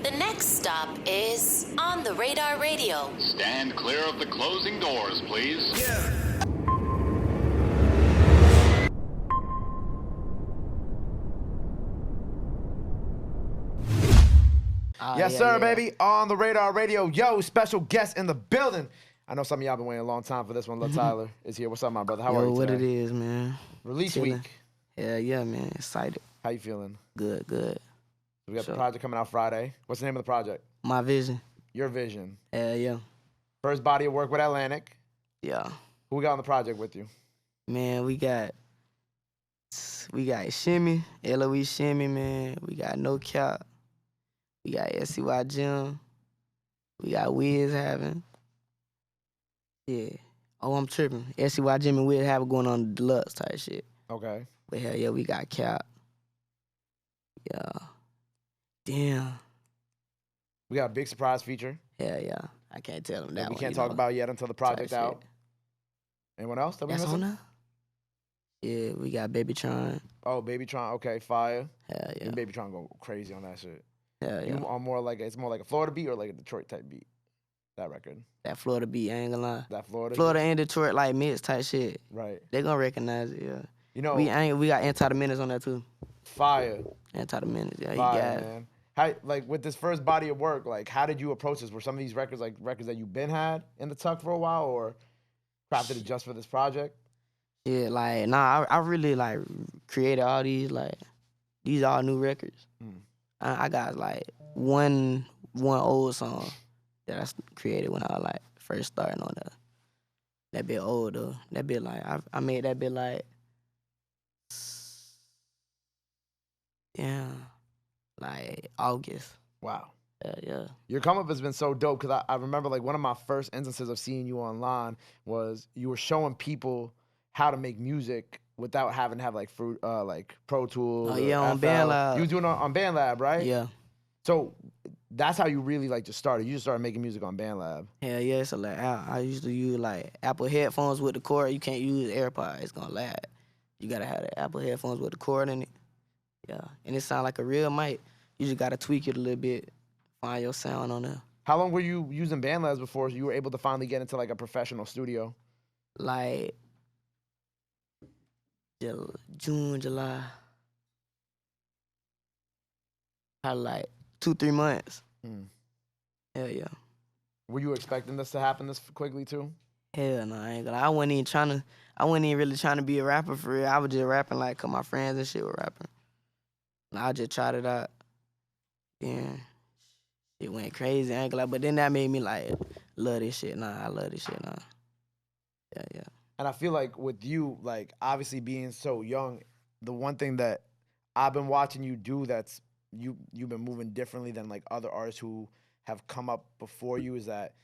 The next stop is On the Radar Radio. Stand clear of the closing doors, please. Yeah. Yes, sir, baby. On the Radar Radio. Yo, special guest in the building. I know some of y'all been waiting a long time for this one. Lil Tyler is here. What's up, my brother? How are you today? What it is, man. Release Chilling. week. Yeah, man. Excited. How you feeling? Good. We got the project coming out Friday. What's the name of the project? My vision. Your Vision. Yeah. First body of work with Atlantic. Yeah. Who we got on the project with you? Man, we got Shimmy, LOE Shimmy, man. We got No Cap. We got SCY Jim. We got Wiz having. Yeah. Oh, I'm tripping. SCY Jim and Wiz having going on the deluxe type shit. Okay. But hell yeah, we got Cap. Yeah. Damn. We got a big surprise feature Yeah. I can't tell them that we one, can't you talk know. about yet until the project's Type out. shit. Anyone else that we That's missing? on there? Yeah, we got Babytron. Oh, Babytron. Okay, fire. Hell yeah. And Babytron go crazy on that shit. Hell yeah. You are more like it's more like a Florida beat or like a Detroit type beat. That record. That Florida beat, I ain't gonna lie. That Florida. Florida and Detroit like mix type shit. Right. They gonna recognize it, yeah. You know. We got Anti the Menace on that too. Fire. Anti the Menace, yeah. Fire, You got it. man. How, like with this first body of work, like how did you approach this? Were some of these records like records that you've been had in the tuck for a while, or crafted it just for this project? Yeah, like I really like created all these all new records. I got like one old song that I created when I like first starting on that bit old though. That bit like I made that bit like like August. Wow. Yeah. Your come up has been so dope because I remember like one of my first instances of seeing you online was you were showing people how to make music without having to have like Pro Tools. Oh yeah, on FL. BandLab. You was doing it on BandLab, right? Yeah. So that's how you really like just started. You just started making music on BandLab. Hell yeah, so like I used to use like Apple headphones with the cord. You can't use AirPods, it's gonna lag. You gotta have the Apple headphones with the cord in it. Yeah, and it sound like a real mic. You just gotta tweak it a little bit, find your sound on there. How long were you using BandLabs before you were able to finally get into like a professional studio? Like June, July. Probably like 2-3 months. Hell yeah. Were you expecting this to happen this quickly too? Hell no, I ain't gonna. I wasn't even really trying to be a rapper for real. I was just rapping like 'cause my friends and shit were rapping. And I just tried it out. Then it went crazy, I ain't gonna lie. But then that made me like love this shit now. I love this shit now. Yeah. And I feel like with you, like obviously being so young, the one thing that I've been watching you do that's you've been moving differently than like other artists who have come up before you is that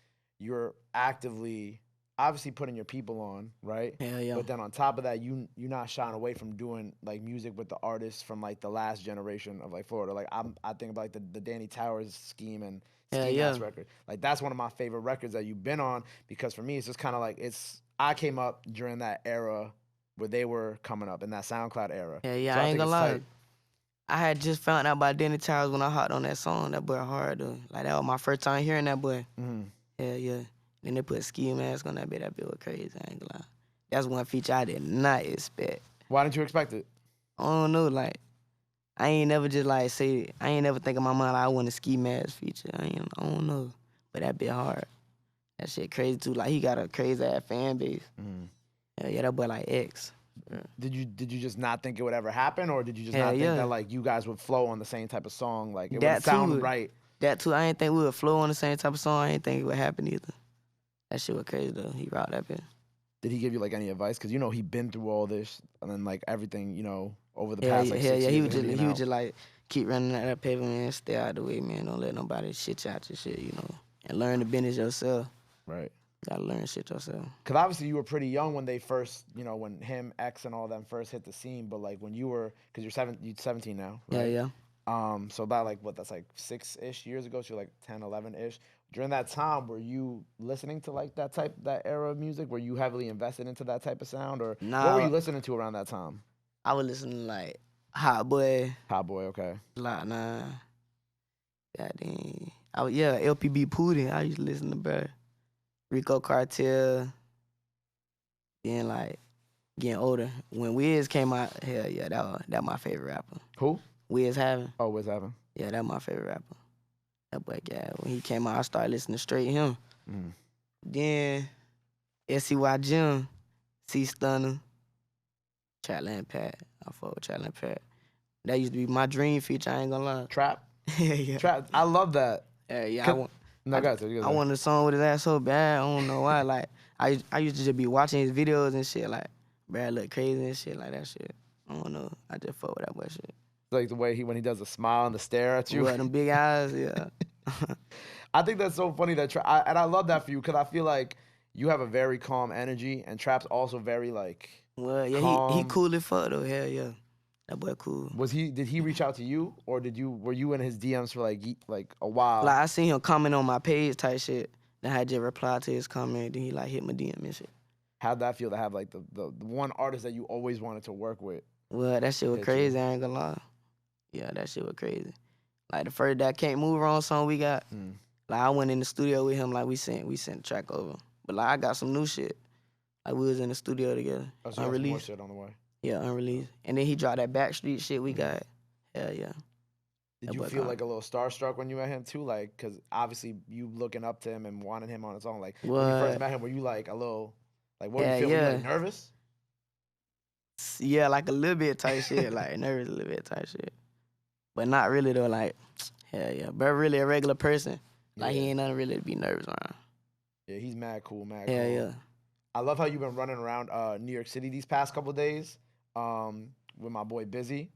you're actively obviously putting your people on, right? Yeah. But then on top of that, you're not shying away from doing like music with the artists from like the last generation of like Florida. Like I think about like the Danny Towers Scheme and Scheme House record. Like that's one of my favorite records that you've been on because for me it's just kind of like I came up during that era where they were coming up in that SoundCloud era. Yeah, So I ain't think gonna it's lie. tight. I had just found out about Danny Towers when I hopped on that song. That boy hard though. Like that was my first time hearing that boy. Hell yeah. Then they put a ski mask on that bit. That bit was crazy. I ain't gonna lie. That's one feature I did not expect. Why didn't you expect it? I don't know. Like I ain't never just like say. I ain't never think in my mind like I want a ski mask feature. I don't know. But that bit hard. That shit crazy too. Like he got a crazy ass fan base. Yeah, that boy like X. Yeah. Did you just not think it would ever happen, or did you just not think that like you guys would flow on the same type of song, like it would sound right? That too. I ain't think we would flow on the same type of song. I ain't think it would happen either. That shit was crazy though. He rocked that bit. Did he give you like any advice? Because he been through all this and then like everything over the past like 6 years. He was just like keep running at that paper, man. Stay out the way, man. Don't let nobody shit you out your shit, and learn the business yourself. Right. Gotta learn shit yourself. Because obviously you were pretty young when they first, when him, X, and all them first hit the scene. But like when you were, because you're 17 now, right? Yeah. So about like that's like 6-ish years ago. So you're like 10, 11-ish. During that time, were you listening to like that era of music? Were you heavily invested into that type of sound, or what were you listening to around that time? I was listening to like Hot Boy. Hot Boy, okay. Lot 9. Goddamn. LPB Pudding. I used to listen to bro. Rico Cartel. Then like getting older. When Wiz came out, hell yeah, that my favorite rapper. Who? Wiz Having. Oh, Wiz Having. Yeah, that my favorite rapper. That boy, yeah, when he came out, I started listening straight him. Then SCY Jim, C Stunner, Chatland Pat. I fuck with Chatland Pat. That used to be my dream feature, I ain't gonna lie. Trap? Yeah. Trap. I love that. Yeah, I wanted a song with his ass so bad, I don't know why. Like, I used to just be watching his videos and shit, like, Brad look crazy and shit, like that shit. I don't know. I just fuck with that boy shit. Like the way when he does a smile and the stare at you. What, them big eyes, yeah. I think that's so funny that and I love that for you because I feel like you have a very calm energy and Trap's also very like. Well, yeah, calm. he cool as fuck though. Hell yeah, that boy cool. Did he reach out to you or were you in his DMs for like a while? Like I seen him comment on my page type shit. Then I just replied to his comment. Then he like hit my DM and shit. How'd that feel to have like the one artist that you always wanted to work with? Well, that shit was crazy. I ain't gonna lie. Yeah, that shit was crazy. Like the first That Can't Move On song we got. Like I went in the studio with him. Like we sent the track over. But like I got some new shit. Like we was in the studio together. Oh, so unreleased. More shit on the way. Yeah, unreleased. And then he dropped that Backstreet shit we got. Hell yeah. Did you feel like a little starstruck when you met him too? Like, cause obviously you looking up to him and wanting him on his own. Like when you first met him, were you like a little, like what were you feeling? Were you like nervous? Yeah, like a little bit type shit. Like nervous a little bit type shit. But not really though. Like, hell yeah. But really a regular person. Like he ain't nothing really to be nervous around. Yeah, he's mad cool, cool. Yeah. I love how you've been running around New York City these past couple days with my boy Bizzy.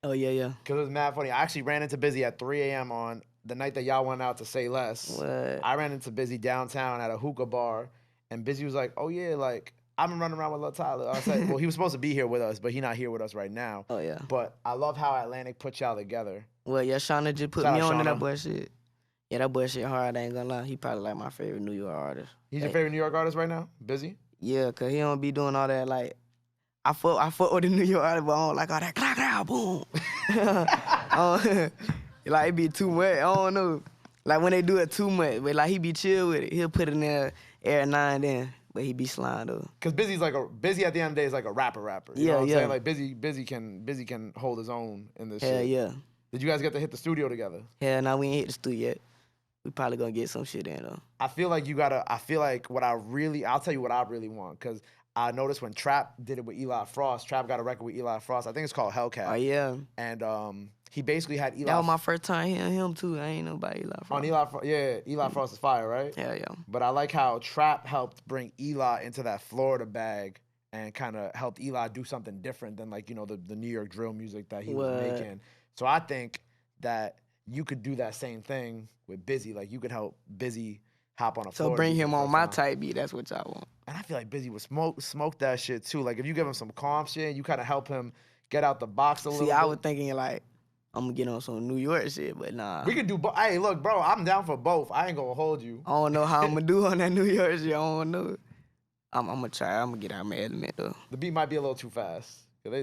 Oh, yeah. Because it was mad funny. I actually ran into Bizzy at 3 a.m. on the night that y'all went out to Say Less. What? I ran into Bizzy downtown at a hookah bar, and Bizzy was like, oh, yeah, like, I've been running around with Lil Tyler. I said, well, he was supposed to be here with us, but he's not here with us right now. Oh, yeah. But I love how Atlantic put y'all together. Well, yeah, Shauna just put me on to that boy shit. Yeah, that boy shit hard, I ain't gonna lie. He probably like my favorite New York artist. He's your favorite New York artist right now? Bizzy? Yeah, because he don't be doing all that, like, I fuck with the New York artist, but I don't like all that clack, boom. Like, it be too much, I don't know. Like, when they do it too much, but, like, he be chill with it. He'll put it in there every now and then, but he be slime, though. Because Bizzy at the end of the day is like a rapper. You know what I'm saying? Like, Bizzy can hold his own in this shit. Hell yeah. Did you guys get to hit the studio together? Hell no, we ain't hit the studio yet. We probably gonna get some shit in, though. I'll tell you what I really want, because I noticed when Trap did it with Eli Frost, Trap got a record with Eli Frost. I think it's called Hellcat. Oh, yeah. And he basically had Eli. That was my first time hearing him, too. I ain't know about Eli Frost. On Eli Frost is fire, right? Yeah. But I like how Trap helped bring Eli into that Florida bag and kind of helped Eli do something different than, like, you know, the New York drill music that he was making. So I think that you could do that same thing with Bizzy. Like, you could help Bizzy hop on a Florida. So bring him on my type beat. That's what y'all want. And I feel like Bizzy would smoke that shit too. Like, if you give him some calm shit, you kind of help him get out the box a little bit. See, I was thinking like, I'm gonna get on some New York shit, but nah. We could do both. Hey, look, bro, I'm down for both. I ain't gonna hold you. I don't know how I'm gonna do on that New York shit. I don't know. I'm gonna try. I'm gonna get out my element though. The beat might be a little too fast.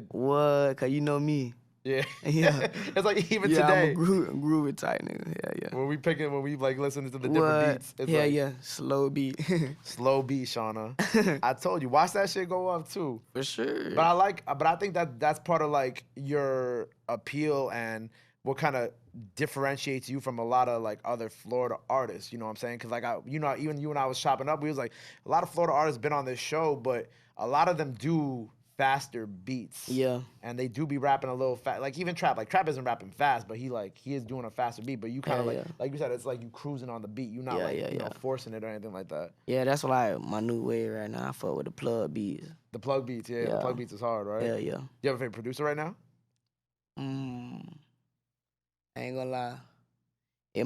What? Cause you know me. Yeah. It's like even today. I'm a groovy type nigga. Yeah. When we like listening to the different beats. It's slow beat. Slow beat, Shauna. I told you, watch that shit go up too. For sure. But I think that's part of like your appeal and what kind of differentiates you from a lot of like other Florida artists. You know what I'm saying? Because like even you and I was chopping up, we was like, a lot of Florida artists been on this show, but a lot of them do faster beats. Yeah. And they do be rapping a little fast. Like even Trap. Like Trap isn't rapping fast, but he is doing a faster beat. But you kind of like you said, it's like you cruising on the beat. You're not you know, forcing it or anything like that. Yeah, that's like my new way right now. I fuck with the plug beats. The plug beats, yeah. The plug beats is hard, right? Yeah. You have a favorite producer right now? I ain't gonna lie. It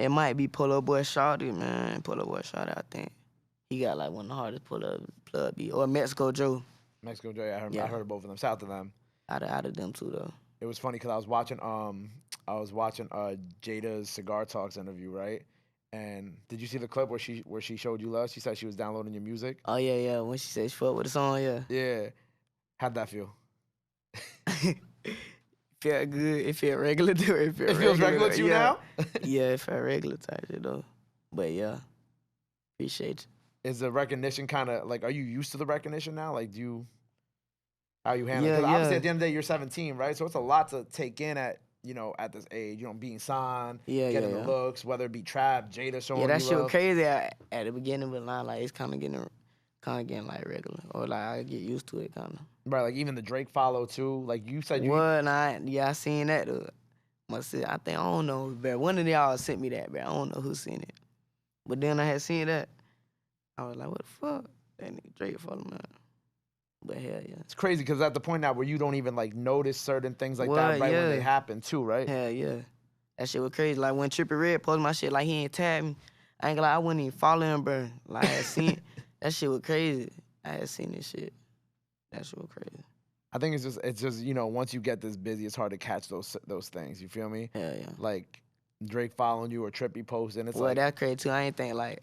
might be Polo Boy Shawty, man. Polo Boy Shawty, I think. He got like one of the hardest plug beats. Or Mexico Joe. Mexico Joe, I heard of both of them. Shout out to them. Out of them too though. It was funny because I was watching Jada's Cigar Talks interview, right? And did you see the clip where she showed you love? She said she was downloading your music. Oh yeah. When she said she fucked with the song, yeah. Yeah. How'd that feel? felt good. It felt regular to it. It feels regular to you now? Yeah, it felt regular type shit though. But yeah, appreciate you. Is the recognition kind of like, are you used to the recognition now? Like, how you handle it? Yeah, Because obviously yeah. at the end of the day, you're 17, right? So it's a lot to take in at this age. Being signed, Yeah, getting yeah, the yeah. looks, whether it be Trap, Jada showing Yeah, that you shit was love. crazy at the beginning, but now like it's kind of getting like regular, or like I get used to it kind of. Right, like even the Drake follow too. Like you said, What? I seen that. I think I don't know, but one of y'all sent me that, but I don't know who seen it. But then I had seen that, I was like, what the fuck? That nigga Drake follow me. But hell yeah. it's crazy because at the point now where you don't even like notice certain things like that What? right when they Yeah. happen too, right? Hell yeah. That shit was crazy. Like when Trippie Redd posted my shit, like he ain't tagged me. I ain't gonna lie, I wouldn't even follow him, bro. Like I had seen that shit was crazy. I had seen this shit. That shit was crazy. I think it's just once you get this busy, it's hard to catch those things. You feel me? Hell yeah. Like Drake following you or Trippie posting. It's Well, like that's crazy too. I ain't think like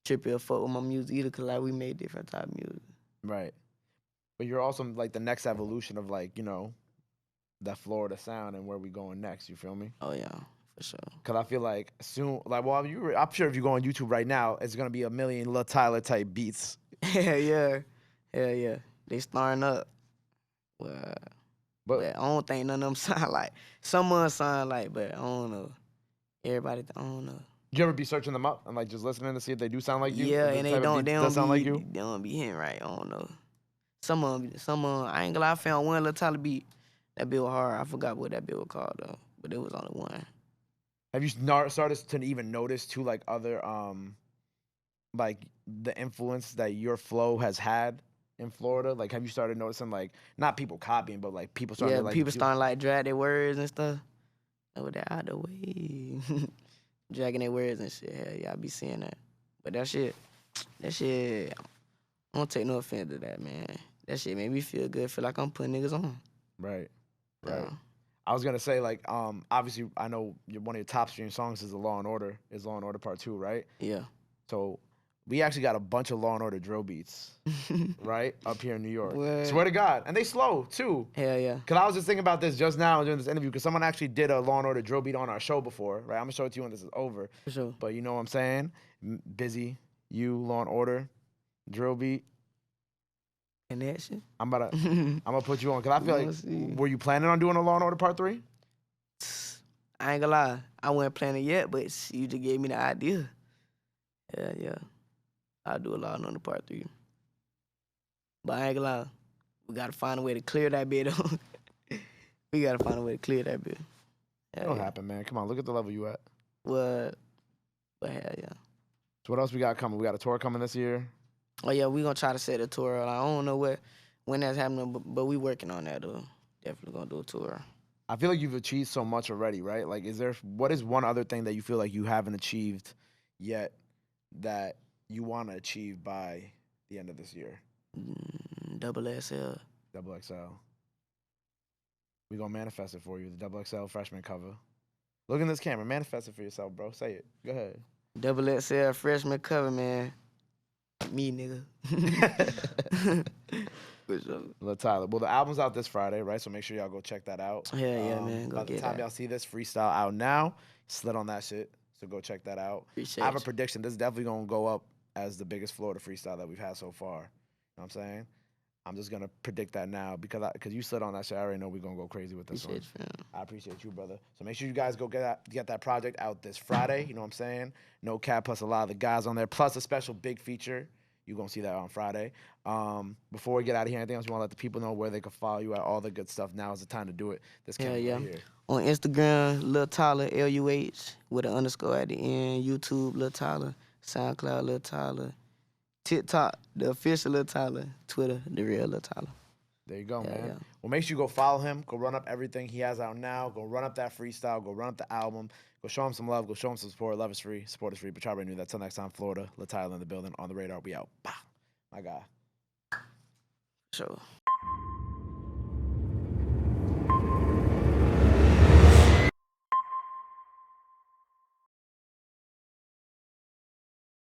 Trippie will fuck with my music either, cause like we made different type of music. right, but you're also like the next evolution of like that Florida sound and where we going next. You feel me? Oh yeah, for sure. Cause I feel like soon, like I'm sure if you go on YouTube right now, it's gonna be a million Lil Tyler type beats. Hell yeah. Hell yeah. They starting up. Well, but I don't think none of them sound like. Some of them sound like, but I don't know. Everybody, I don't know. You ever be searching them up and like just listening to see if they do sound like you? Yeah, If and the they type of don't. beats They that don't sound be. like you? They don't be hitting right. I don't know. Some of them. I ain't gonna lie. I found one Lil Tyler beat. That bit was hard. I forgot what that bit was called though, but it was only one. Have you started to even notice too, like other like the influence that your flow has had in Florida? Like, have you started noticing like not people copying, but like people starting Yeah, to like people starting like drag their words and stuff. Oh, that out the way. Dragging their words and shit. Hell yeah, I be seeing that. But that shit, I don't take no offense to that, man. That shit made me feel good. Feel like I'm putting niggas on. right. Yeah. I was gonna say like obviously I know one of your top stream songs is Law and Order Part 2, right? Yeah. So we actually got a bunch of Law and Order drill beats, right, up here in New York. What? Swear to God, and they slow too. Hell yeah. Cause I was just thinking about this just now during this interview, cause someone actually did a Law and Order drill beat on our show before, right? I'm gonna show it to you when this is over. For sure. But you know what I'm saying? Bizzy, you Law and Order, drill beat. And that shit. I'm gonna put you on, cause I feel like, See. were you planning on doing a Law and Order Part 3? I ain't gonna lie. I wasn't planning yet, but you just gave me the idea. Yeah. I'll do a Law and Order Part 3. But I ain't gonna lie. We gotta find a way to clear that bit. We gotta find a way to clear that bit. It'll happen, man. Come on, look at the level you at. What? But hell yeah. So what else we got coming? We got a tour coming this year. Oh yeah, we gonna try to set a tour. I don't know when that's happening, but we working on that though. Definitely gonna do a tour. I feel like you've achieved so much already, right? Like, what is one other thing that you feel like you haven't achieved yet that you want to achieve by the end of this year? Double XL. Double XL. We gonna manifest it for you. The Double XL freshman cover. Look in this camera. Manifest it for yourself, bro. Say it. Go ahead. Double XL freshman cover, man. Me, nigga. For sure. Lil Tyler. Well, the album's out this Friday, right? So make sure y'all go check that out. Yeah, man. Go by the get time that. y'all see this, freestyle out now. Slid on that shit. So go check that out. Appreciate I have a you. prediction. This is definitely gonna go up as the biggest Florida freestyle that we've had so far. You know what I'm saying? I'm just gonna predict that now because you slid on that shit. I already know we're gonna go crazy with this Appreciate one. you, fam. I appreciate you, brother. So make sure you guys go get that project out this Friday. You know what I'm saying? No Cap plus a lot of the guys on there, plus a special big feature. You're going to see that on Friday. Before we get out of here, anything else you want to let the people know where they can follow you at, all the good stuff? Now is the time to do it. This camera right here. On Instagram, Lil Tyler, LUH, with an underscore at the end. YouTube, Lil Tyler. SoundCloud, Lil Tyler. TikTok, the official Lil Tyler. Twitter, the real Lil Tyler. There you go, Yeah, man. yeah. Well, make sure you go follow him. Go run up everything he has out now. Go run up that freestyle. Go run up the album. Go show him some love. Go show him some support. Love is free. Support is free. But y'all already knew that. Till next time, Florida. Lil Tyler in the building. On the radar. We out. Bah. My guy. Sure.